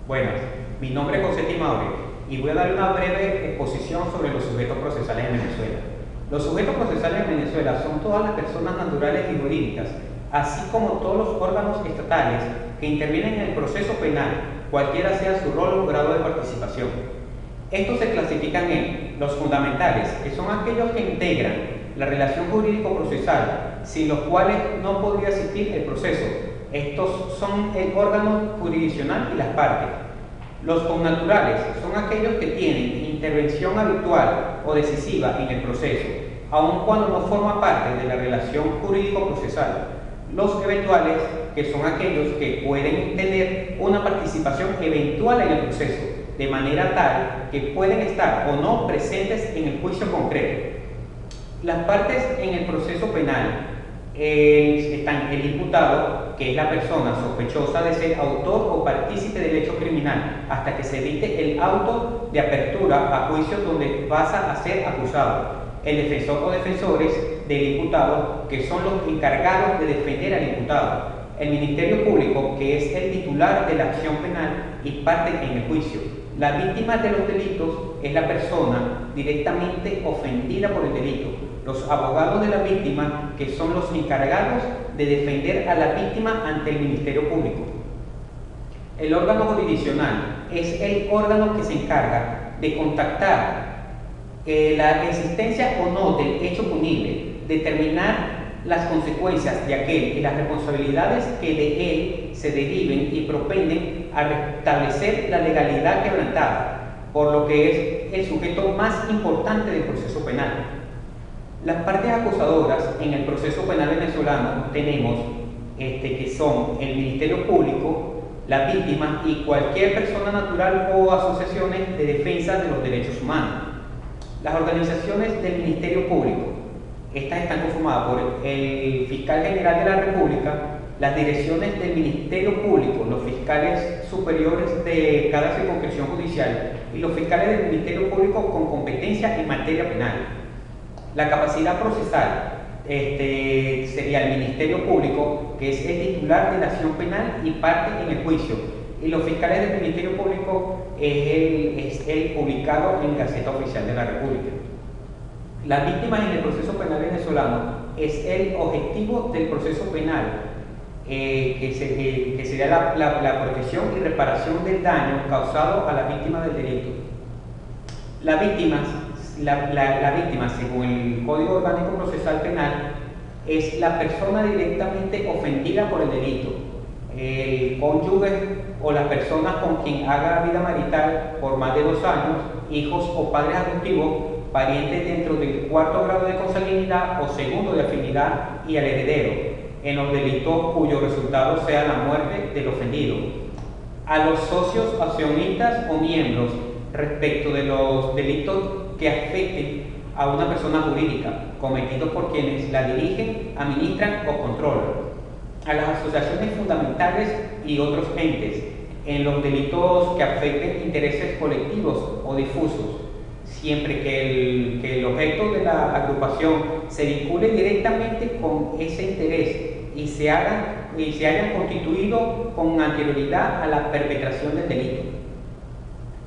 Buenas, mi nombre es José Timaure y voy a dar una breve exposición sobre los sujetos procesales en Venezuela. Los sujetos procesales en Venezuela son todas las personas naturales y jurídicas, así como todos los órganos estatales que intervienen en el proceso penal, cualquiera sea su rol o grado de participación. Estos se clasifican en los fundamentales, que son aquellos que integran la relación jurídico-procesal, sin los cuales no podría existir el proceso. Estos son el órgano jurisdiccional y las partes. Los connaturales son aquellos que tienen intervención habitual o decisiva en el proceso, aun cuando no forma parte de la relación jurídico-procesal. Los eventuales, que son aquellos que pueden tener una participación eventual en el proceso, de manera tal que pueden estar o no presentes en el juicio concreto. Las partes en el proceso penal están el imputado, que es la persona sospechosa de ser autor o partícipe del hecho criminal, hasta que se dicte el auto de apertura a juicio donde pasa a ser acusado. El defensor o defensores del imputado, que son los encargados de defender al imputado. El Ministerio Público, que es el titular de la acción penal y parte en el juicio. La víctima de los delitos es la persona directamente ofendida por el delito. Los abogados de la víctima, que son los encargados de defender a la víctima ante el Ministerio Público. El órgano jurisdiccional es el órgano que se encarga de contactar la existencia o no del hecho punible, determinar las consecuencias de aquel y las responsabilidades que de él se deriven y propenden a restablecer la legalidad quebrantada, por lo que es el sujeto más importante del proceso penal. Las partes acusadoras en el proceso penal venezolano tenemos que son el Ministerio Público, la víctima y cualquier persona natural o asociaciones de defensa de los derechos humanos. Las organizaciones del Ministerio Público, estas están conformadas por el Fiscal General de la República, las direcciones del Ministerio Público, los fiscales superiores de cada circunscripción judicial y los fiscales del Ministerio Público con competencia en materia penal. La capacidad procesal sería el Ministerio Público, que es el titular de la acción penal y parte en el juicio. Y los fiscales del Ministerio Público es el publicado en Gaceta Oficial de la República. Las víctimas en el proceso penal venezolano es el objetivo del proceso penal, que sería la protección y reparación del daño causado a la víctima del delito. La víctima, según el Código Orgánico Procesal Penal, es la persona directamente ofendida por el delito, el cónyuge o las personas con quien haga vida marital por más de 2 años, hijos o padres adoptivos, parientes dentro del 4º grado de consanguinidad o 2º de afinidad y al heredero, en los delitos cuyo resultado sea la muerte del ofendido. A los socios, accionistas o miembros respecto de los delitos que afecten a una persona jurídica, cometidos por quienes la dirigen, administran o controlan. A las asociaciones fundamentales y otros entes, en los delitos que afecten intereses colectivos o difusos, siempre que el objeto de la agrupación se vincule directamente con ese interés y se hayan constituido con anterioridad a la perpetración del delito.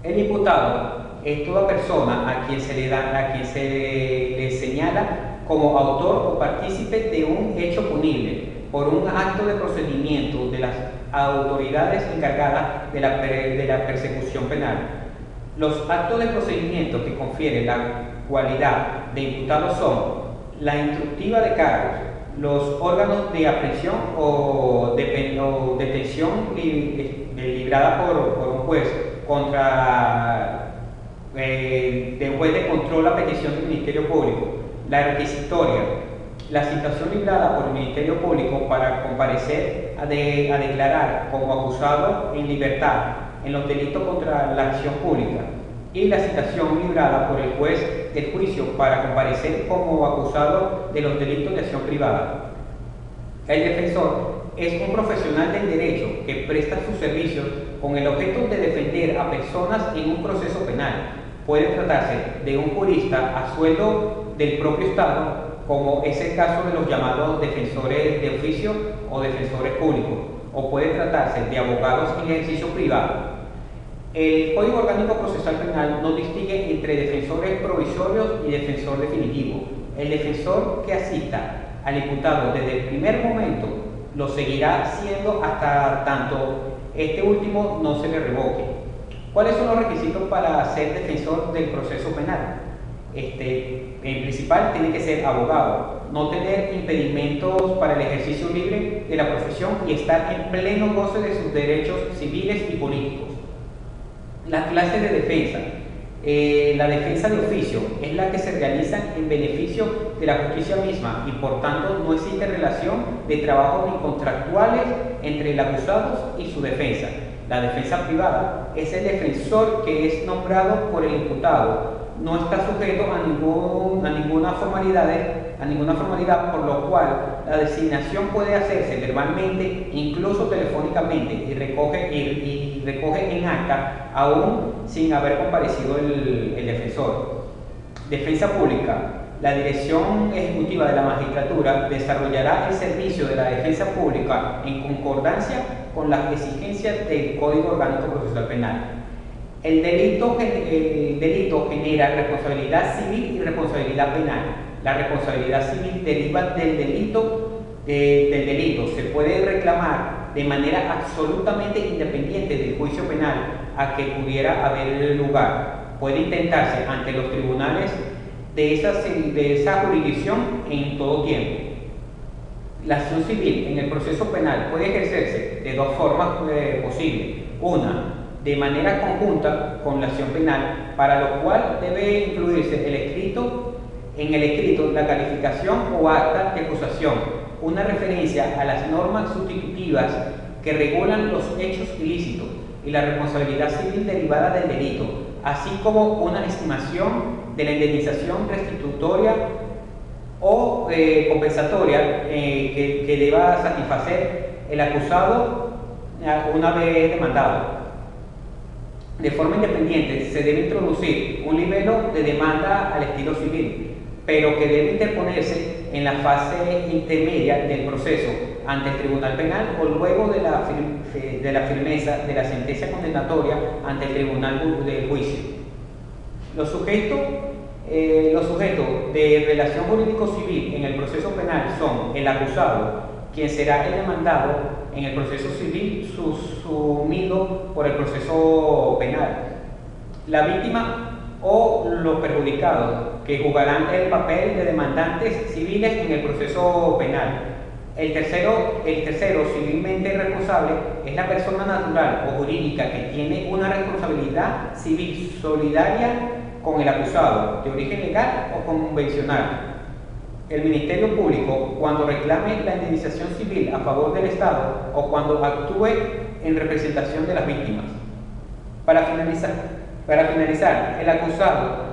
El imputado es toda persona a quien se le señala como autor o partícipe de un hecho punible por un acto de procedimiento de las autoridades encargadas de la persecución penal. Los actos de procedimiento que confieren la cualidad de imputado son la instructiva de cargos, los órganos de aprehensión o detención librada por un juez contra de un juez de control a petición del Ministerio Público, la requisitoria, la citación librada por el Ministerio Público para comparecer a declarar como acusado en libertad en los delitos contra la acción pública y la citación librada por el juez del juicio para comparecer como acusado de los delitos de acción privada. El defensor es un profesional del derecho que presta sus servicios con el objeto de defender a personas en un proceso penal. Puede tratarse de un jurista a sueldo del propio Estado, como es el caso de los llamados defensores de oficio o defensores públicos, o puede tratarse de abogados en ejercicio privado. El Código Orgánico Procesal Penal no distingue entre defensores provisorios y defensor definitivo. El defensor que asista al imputado desde el primer momento lo seguirá siendo hasta tanto este último no se le revoque. ¿Cuáles son los requisitos para ser defensor del proceso penal? En principal, tiene que ser abogado, no tener impedimentos para el ejercicio libre de la profesión y estar en pleno goce de sus derechos civiles y políticos. Las clases de defensa. La defensa de oficio es la que se realiza en beneficio de la justicia misma y por tanto no existe relación de trabajo ni contractuales entre el acusado y su defensa. La defensa privada es el defensor que es nombrado por el imputado, no está sujeto a ninguna formalidad, por lo cual la designación puede hacerse verbalmente, incluso telefónicamente, y recoge en acta aún sin haber comparecido el defensor. Defensa pública. La Dirección Ejecutiva de la Magistratura desarrollará el servicio de la defensa pública en concordancia con las exigencias del Código Orgánico Procesal Penal. El delito genera responsabilidad civil y responsabilidad penal. La responsabilidad civil deriva del delito. Se puede reclamar de manera absolutamente independiente del juicio penal a que pudiera haber lugar. Puede intentarse ante los tribunales de esa jurisdicción en todo tiempo. La acción civil en el proceso penal puede ejercerse de dos formas posibles. Una, de manera conjunta con la acción penal, para lo cual debe incluirse en el escrito la calificación o acta de acusación, una referencia a las normas sustitutivas que regulan los hechos ilícitos y la responsabilidad civil derivada del delito, así como una estimación de la indemnización restitutoria o compensatoria que deba satisfacer el acusado una vez demandado. De forma independiente se debe introducir un libelo de demanda al estilo civil, pero que debe interponerse en la fase intermedia del proceso ante el Tribunal Penal o luego de la firmeza de la sentencia condenatoria ante el Tribunal del Juicio. Los sujetos de relación jurídico-civil en el proceso penal son el acusado, quien será el demandado en el proceso civil sumido por el proceso penal, la víctima o los perjudicados, que jugarán el papel de demandantes civiles en el proceso penal. El tercero, civilmente responsable, es la persona natural o jurídica que tiene una responsabilidad civil solidaria con el acusado, de origen legal o convencional. El Ministerio Público, cuando reclame la indemnización civil a favor del Estado o cuando actúe en representación de las víctimas. Para finalizar, el acusado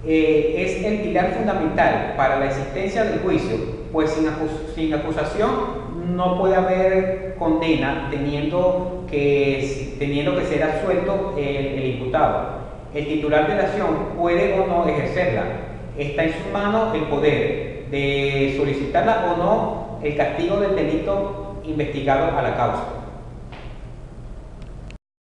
es el pilar fundamental para la existencia del juicio, pues sin acusación no puede haber condena, teniendo que ser absuelto el imputado. El titular de la acción puede o no ejercerla. Está en su mano el poder de solicitarla o no el castigo del delito investigado a la causa.